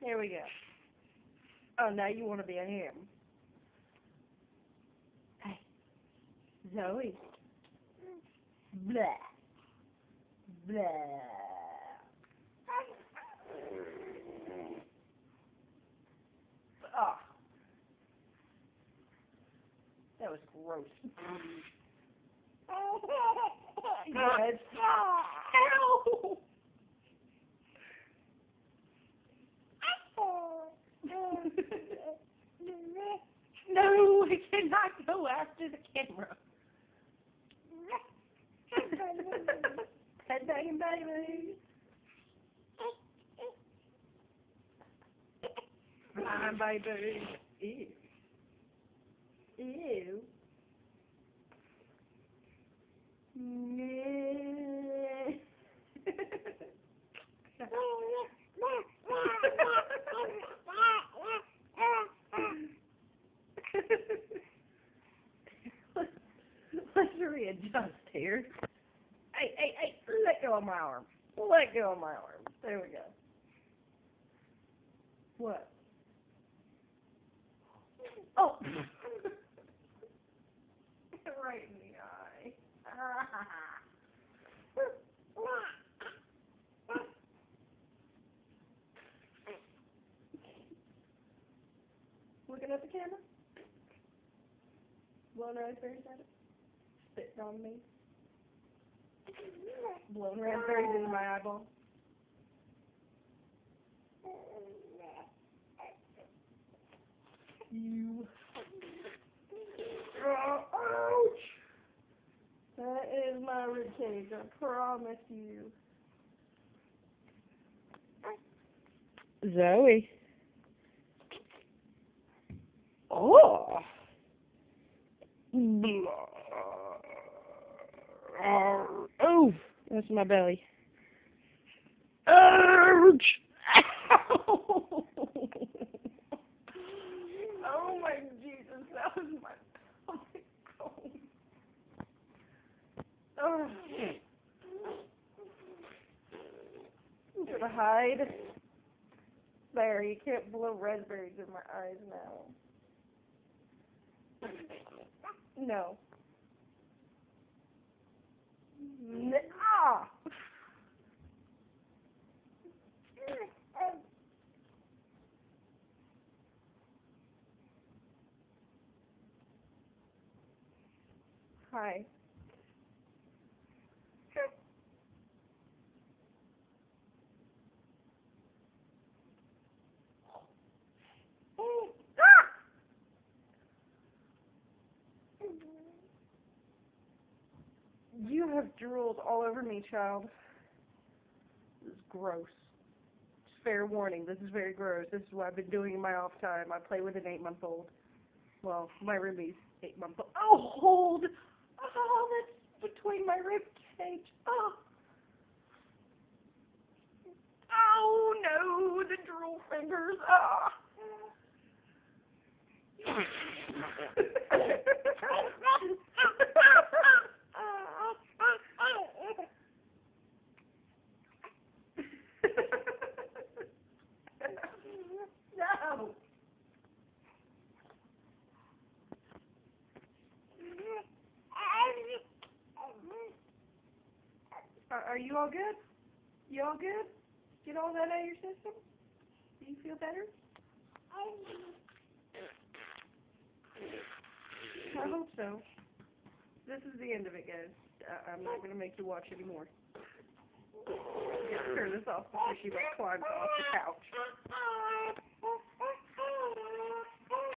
Here we go. Oh, now you want to be a him. Hey, Zoe. Blah. Blah. Oh, that was gross. Good. Ow! No, I cannot go after the camera. Head banging baby. Flying baby. Ew. Ew. Let's readjust here. Hey, let go of my arm. Let go of my arm. There we go. What? Oh! Right in the eye. Looking at the camera? Blowing raspberries at it? Spitting on me? Blowing raspberries into my eyeball? You. Oh, ouch! That is my ribcage, I promise you. Zoe. Oh. Oh, that's my belly. Ouch! Ow! Oh my Jesus, that was my oh. Oh. I'm gonna hide. There, you can't blow raspberries in my eyes now. No. Ah! Hi. You have drooled all over me, child. This is gross. Just fair warning, this is very gross. This is what I've been doing in my off time. I play with an 8-month-old. Well, my Ruby's 8-month-old. Oh, hold! Oh, that's between my rib cage. Oh. Oh, no, the drool fingers. Ah. No. Are you all good? You all good? Get all that out of your system? Do you feel better? I hope so. This is the end of it, guys. I'm not going to make you watch anymore. Turn this off before she climbs off the couch.